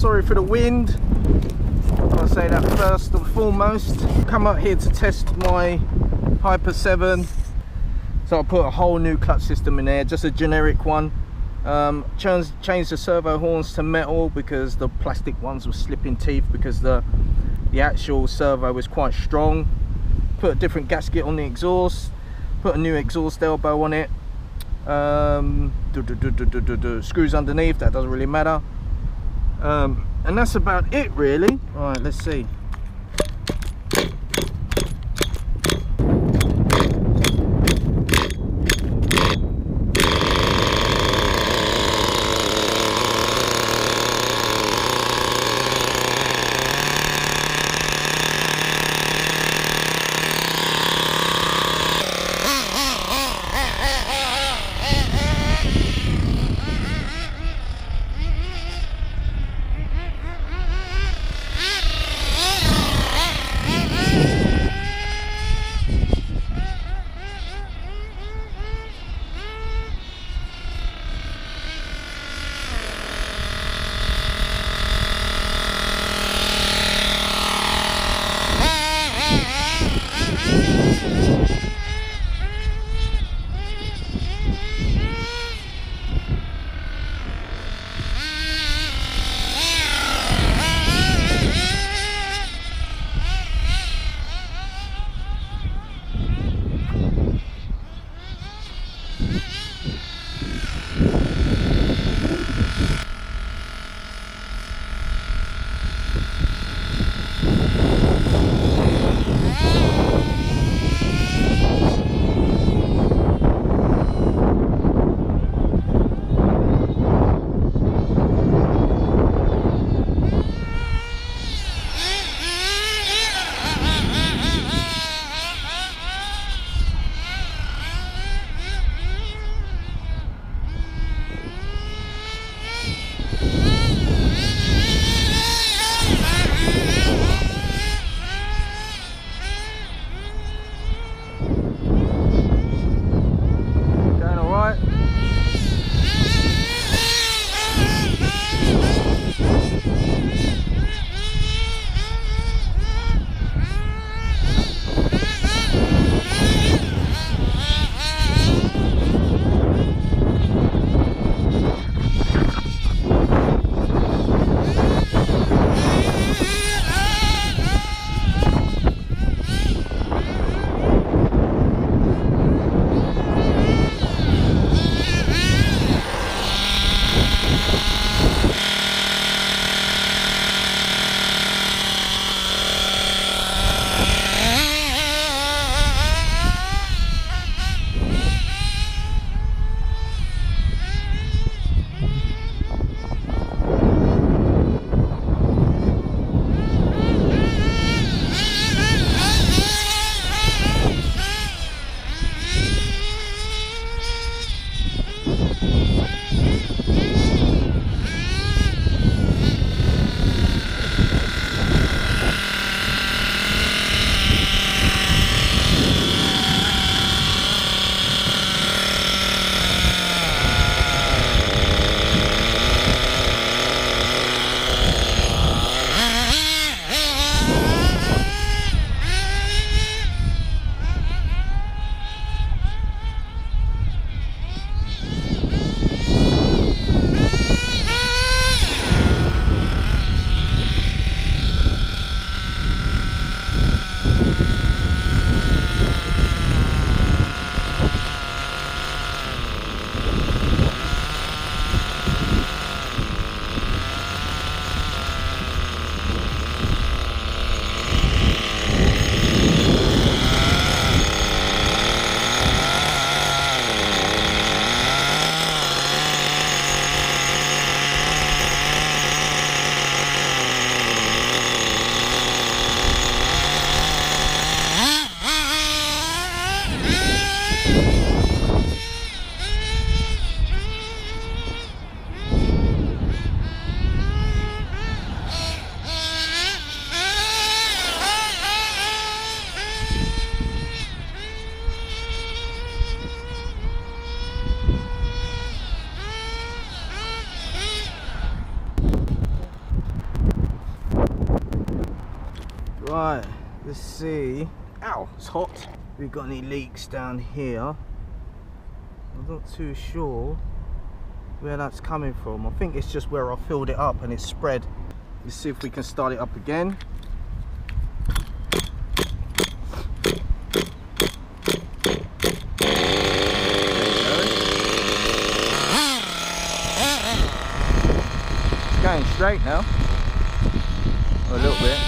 sorry for the wind. I'll say that first and foremost. Come up here to test my Hyper 7. So I put a whole new clutch system in there, just a generic one. Changed the servo horns to metal because the plastic ones were slipping teeth because the actual servo was quite strong. Put a different gasket on the exhaust, put a new exhaust elbow on it. Screws underneath, that doesn't really matter. And that's about it really. All right, let's see. Right, let's see. Ow, it's hot. We got any leaks down here? I'm not too sure where that's coming from. I think it's just where I filled it up and it's spread. Let's see if we can start it up again. It's going straight now. A little bit.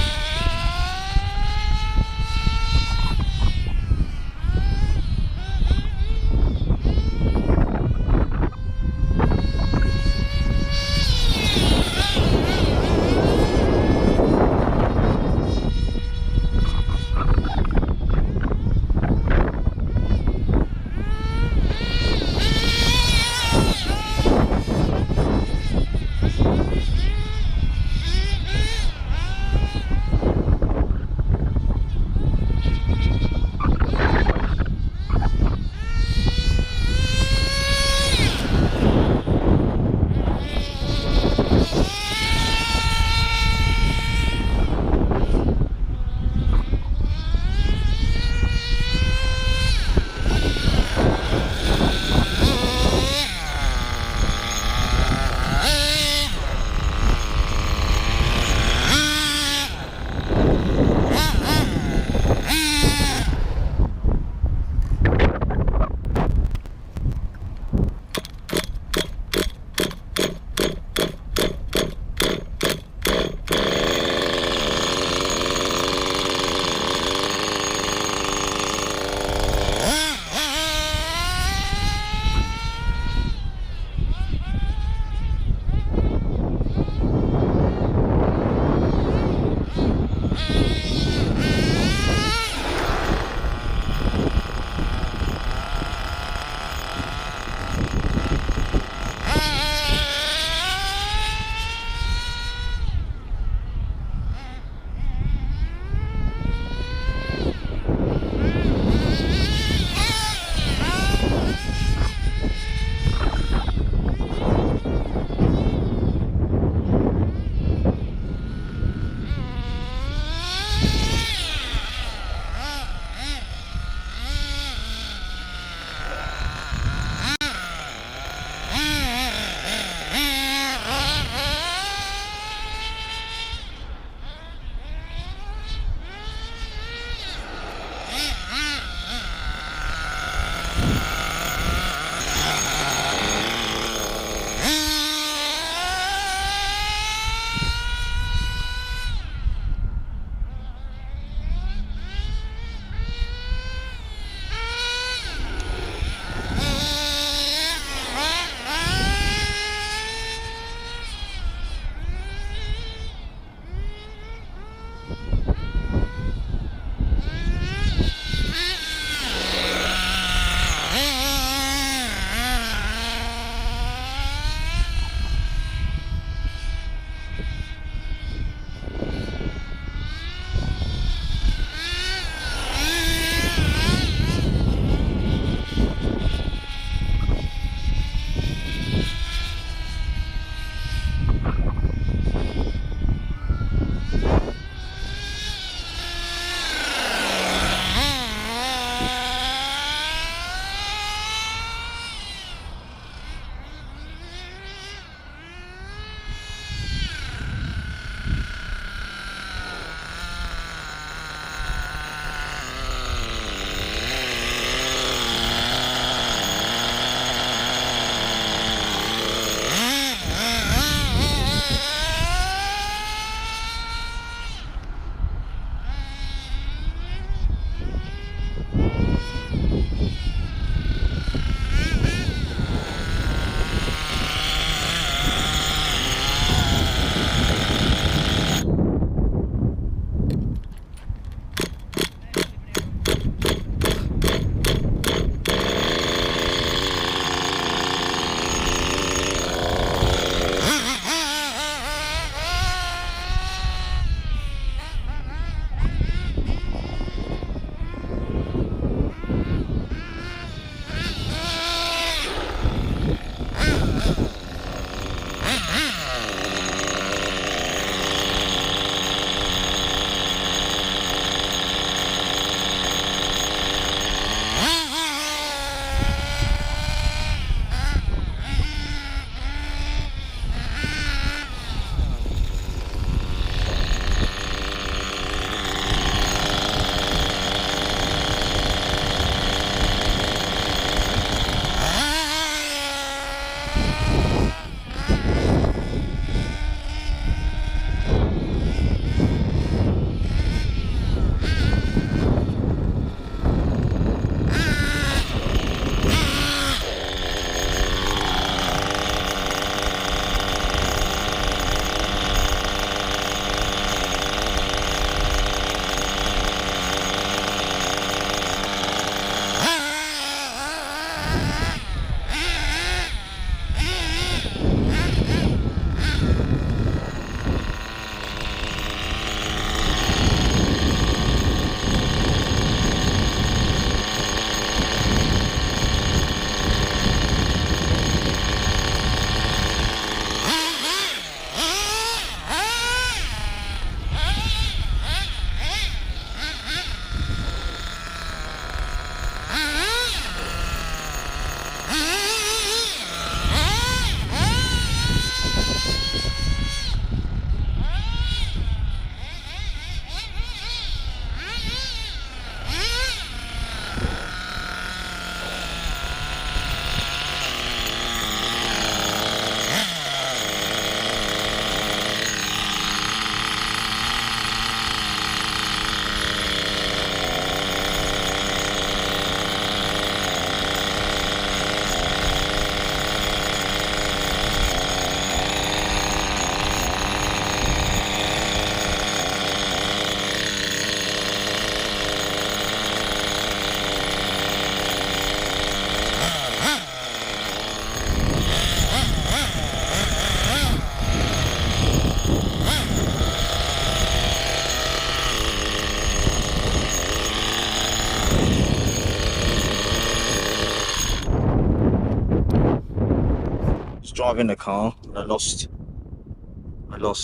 was driving the car and I lost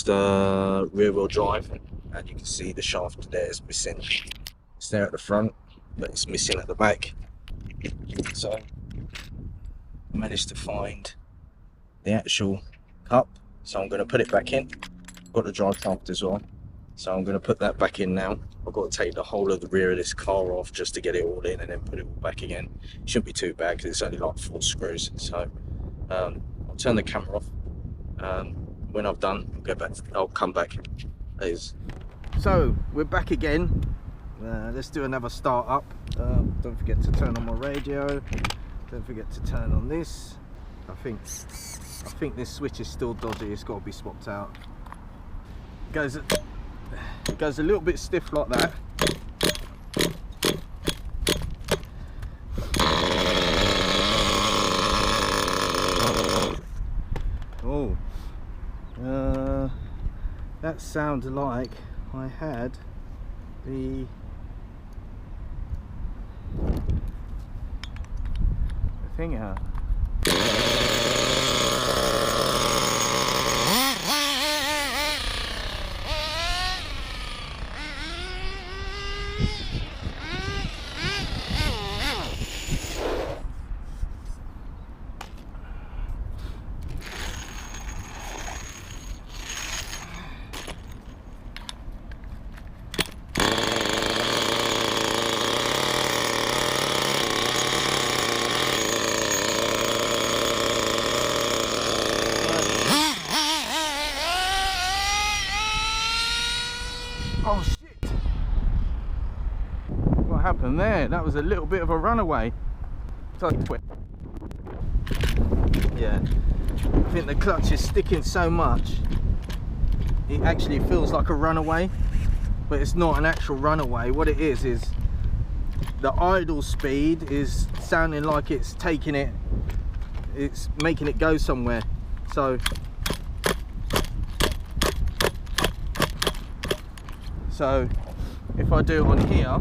rear wheel drive, and you can see the shaft there is missing. It's there at the front, but it's missing at the back. So I managed to find the actual cup, so I'm going to put it back in. Got the drive shaft as well, so I'm going to put that back in now. I've got to take the whole of the rear of this car off just to get it all in and then put it all back again. It shouldn't be too bad because it's only like 4 screws. So I'll turn the camera off. When I've done, I'll come back. So we're back again. Let's do another start up. Don't forget to turn on my radio. Don't forget to turn on this. I think this switch is still dodgy. It's got to be swapped out. It goes a little bit stiff like that. Oh, that sounded like I had the thing out. Oh shit! What happened there? That was a little bit of a runaway. Yeah, I think the clutch is sticking so much it actually feels like a runaway, but it's not an actual runaway. What it is the idle speed is sounding like it's taking it, it's making it go somewhere. So if I do it on here,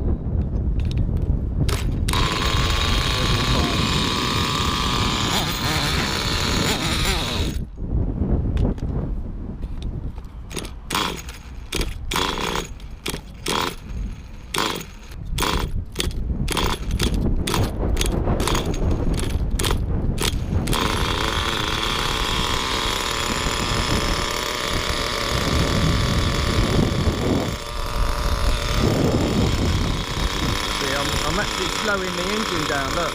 I'm actually slowing the engine down, look.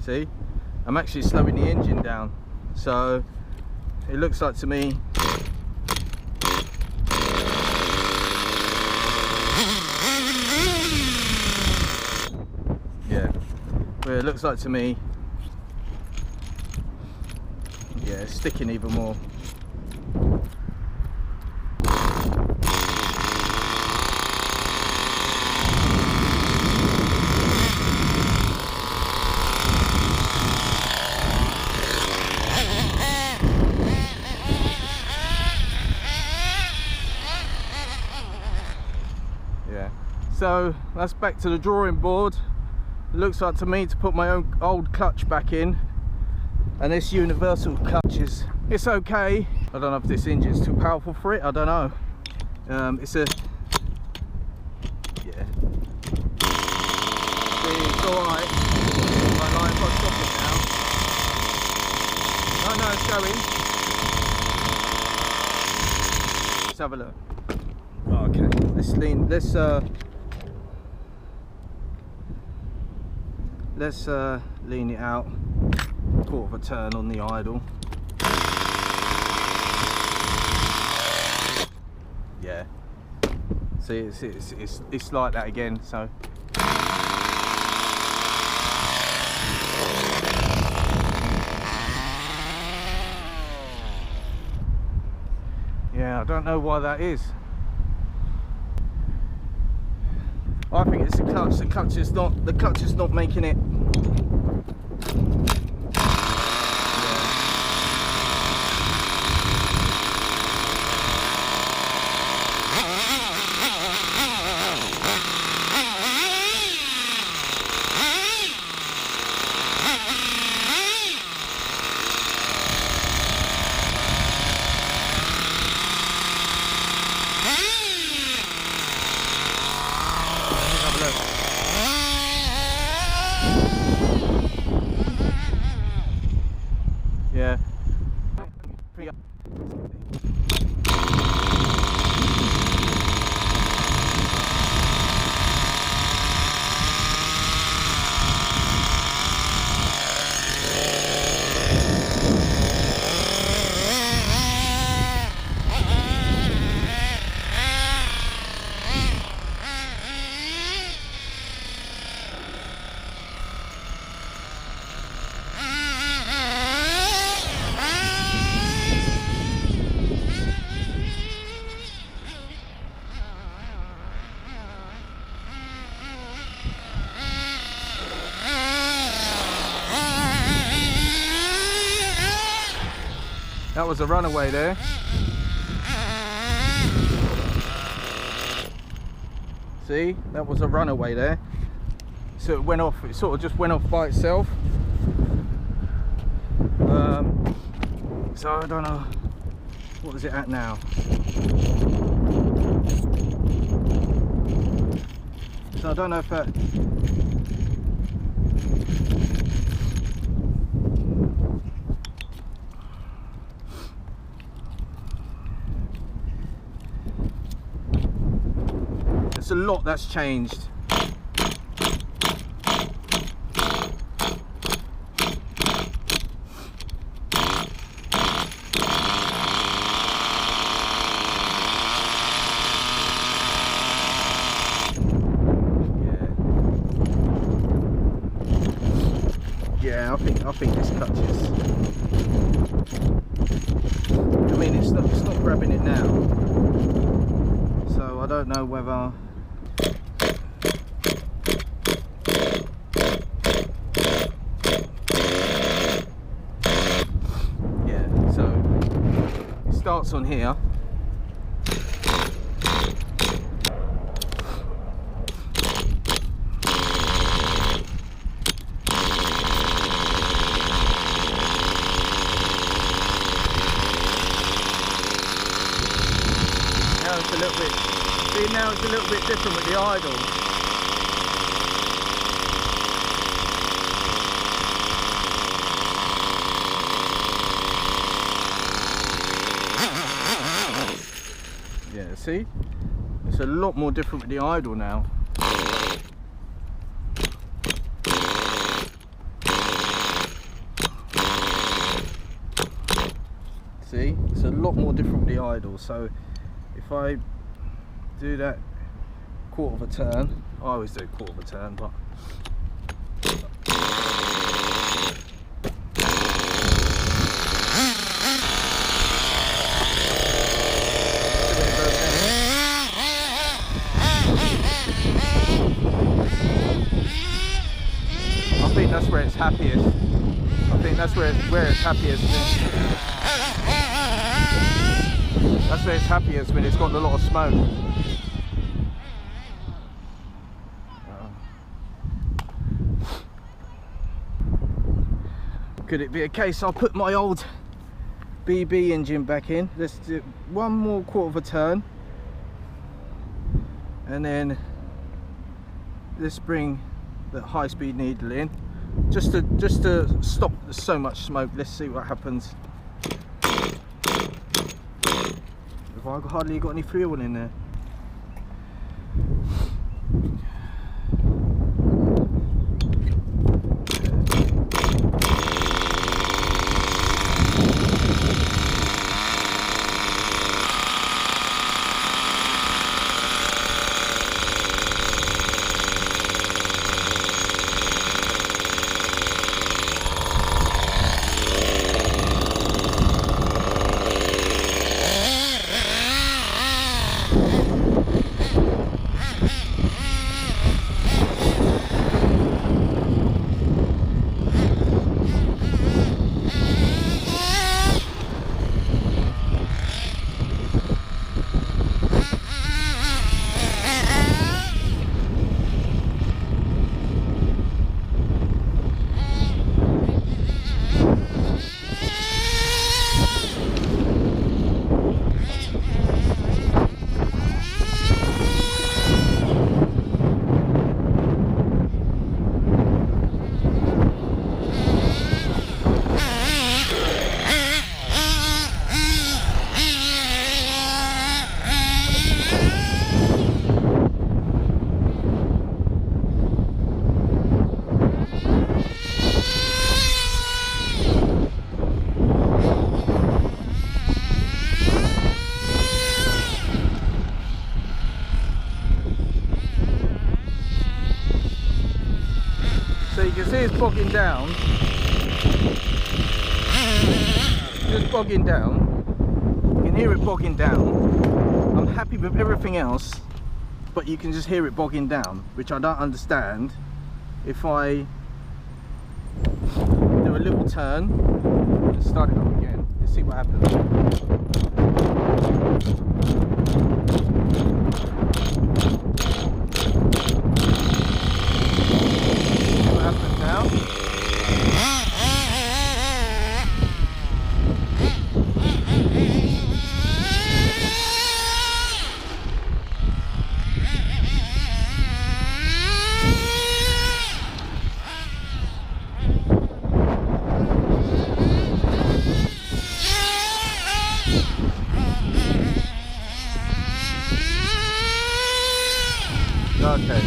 See? I'm actually slowing the engine down. So it looks like to me well, it looks like to me, yeah, it's sticking even more. So that's back to the drawing board. It looks like to me to put my own old clutch back in, and this universal clutch it's okay. I don't know if this engine's too powerful for it, I don't know. It's a, yeah, it's alright. My line got socket now. Oh no, it's going. Let's have a look. Okay, let's lean it out, quarter of a turn on the idle. Yeah, see, it's like that again. So yeah, I don't know why that is. I think it's the clutch. The clutch is not making it. That was a runaway there. See, that was a runaway there. So it went off, it sort of just went off by itself. So I don't know, what is it at now? So I don't know if that... It's a lot that's changed. Yeah, I think this clutches. I mean, it's not grabbing it now, so I don't know whether. Yeah, so it starts on here. A little bit, see, now it's a little bit different with the idle. Yeah, see, it's a lot more different with the idle now. See, it's a lot more different with the idle. So if I do that quarter of a turn, I always do a quarter of a turn, but I think that's where it's happiest. I think that's where it's happiest. That's where it's happiest, when it's got a lot of smoke. Could it be a case I'll put my old BB engine back in? Let's do one more quarter of a turn, and then let's bring the high-speed needle in, just to stop so much smoke. Let's see what happens. I've hardly got any fuel in there. You can see it's bogging down. Just bogging down. You can hear it bogging down. I'm happy with everything else, but you can just hear it bogging down, which I don't understand. If I do a little turn and start it up again. Let's see what happens. See what happens now. Okay,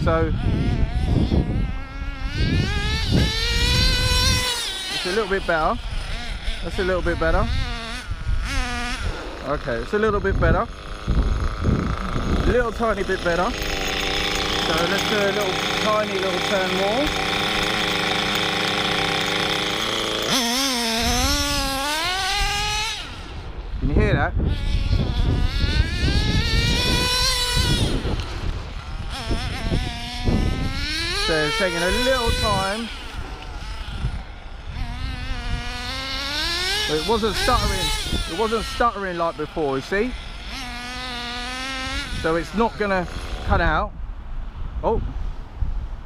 so it's a little bit better. That's a little bit better. Okay, it's a little bit better. A little tiny bit better. So let's do a little tiny little turn more. Can you hear that? So it's taking a little time. But it wasn't stuttering. It wasn't stuttering like before, you see? So it's not gonna cut out. Oh,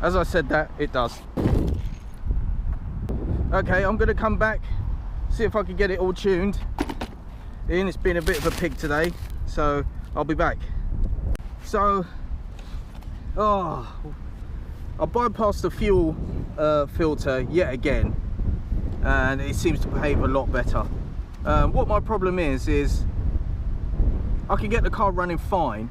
as I said that, it does. Okay, I'm gonna come back, see if I can get it all tuned. It's been a bit of a pig today, so I'll be back. So, I bypassed the fuel filter yet again, and it seems to behave a lot better. What my problem is I can get the car running fine,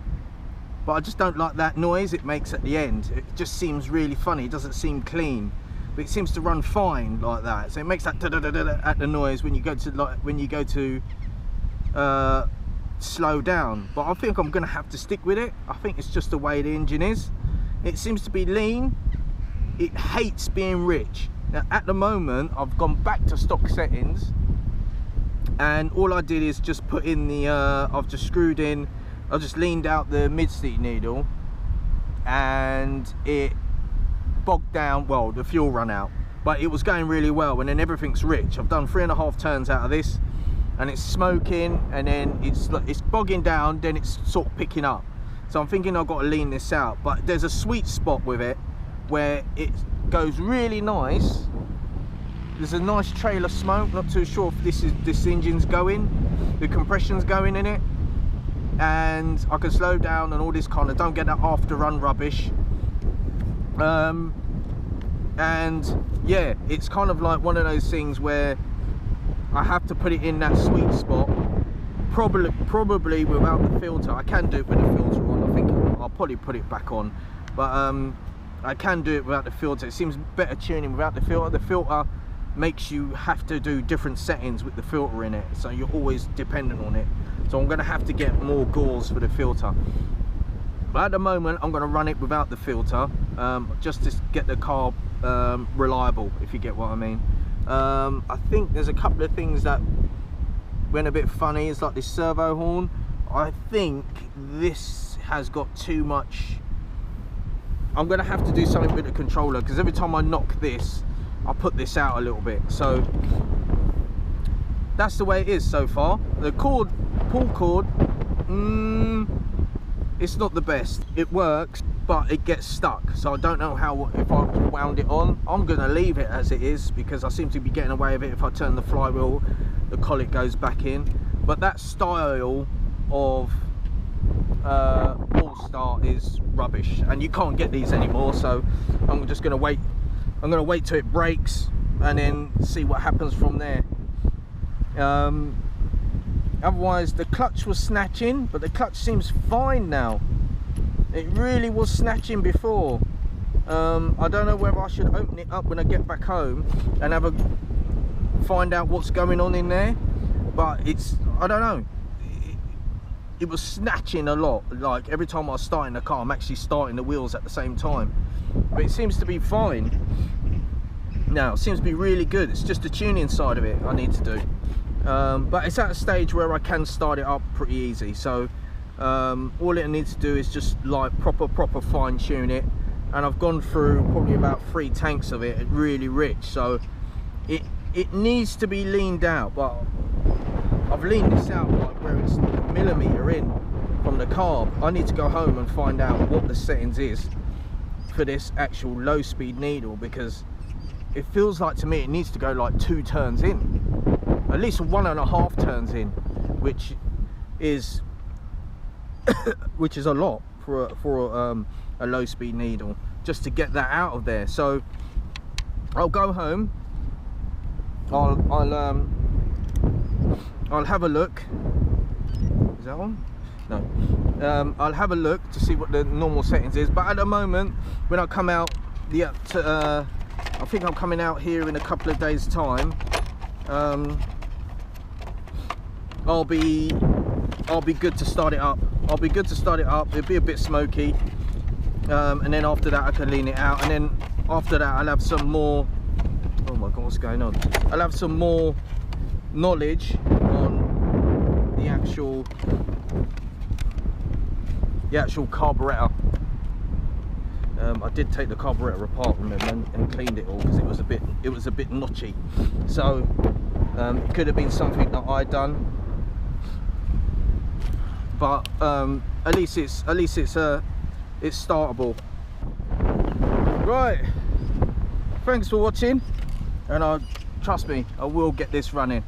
but I just don't like that noise it makes at the end. It just seems really funny. It doesn't seem clean, but it seems to run fine like that. So it makes that da-da-da-da at the noise when you go to slow down. But I think I'm gonna have to stick with it. I think it's just the way the engine is. It seems to be lean. It hates being rich. Now at the moment I've gone back to stock settings, and all I did is just put in the I've just leaned out the mid-seat needle, and it bogged down. Well, the fuel run out, but it was going really well, and then everything's rich. I've done 3.5 turns out of this, and it's smoking, and then it's bogging down, then it's sort of picking up. So I'm thinking I've got to lean this out, but there's a sweet spot with it where it goes really nice. There's a nice trail of smoke. Not too sure if this engine's going, the compression's going in it, and I can slow down and all this kind of, don't get that after run rubbish. And yeah, it's kind of like one of those things where I have to put it in that sweet spot. Probably without the filter. I can do it with the filter on. I think I'll probably put it back on, but I can do it without the filter. It seems better tuning without the filter. The filter makes you have to do different settings with the filter in it, so you're always dependent on it. So I'm going to have to get more gauze for the filter, but at the moment I'm going to run it without the filter, just to get the car reliable, if you get what I mean. I think there's a couple of things that went a bit funny. It's like this servo horn. I think this has got too much. I'm gonna have to do something with the controller, because every time I knock this, I put this out a little bit. So that's the way it is so far. The pull cord, it's not the best. It works, but it gets stuck. So I don't know if I wound it on. I'm gonna leave it as it is, because I seem to be getting away with it. If I turn the flywheel, the collet goes back in. But that style of pull start is rubbish, and you can't get these anymore. So I'm just gonna wait. I'm gonna wait till it breaks and then see what happens from there. Otherwise, the clutch was snatching, but the clutch seems fine now. It really was snatching before. I don't know whether I should open it up when I get back home and find out what's going on in there, but I don't know. It was snatching a lot. Like every time I was starting the car, I'm actually starting the wheels at the same time, but it seems to be fine now. It seems to be really good. It's just the tuning side of it I need to do, but it's at a stage where I can start it up pretty easy. So all it needs to do is just like proper fine tune it, and I've gone through probably about 3 tanks of it, really rich. So it needs to be leaned out, but I've leaned this out like where it's like a millimetre in from the carb. I need to go home and find out what the settings is for this actual low speed needle, because it feels like to me it needs to go like 2 turns in, at least 1.5 turns in, which is which is a lot for a low speed needle, just to get that out of there. So I'll go home, I'll have a look. Is that on? No. I'll have a look to see what the normal settings is, but at the moment when I come out I think I'm coming out here in a couple of days time, I'll be good to start it up. I'll be good to start it up. It'll be a bit smoky, and then after that I can lean it out, and then after that I'll have some more, oh my god, what's going on, I'll have some more knowledge on the actual carburetor. I did take the carburetor apart, remember, and cleaned it all because it was a bit notchy. So it could have been something that I'd done, but at least it's startable. Right, thanks for watching, and trust me, I will get this running.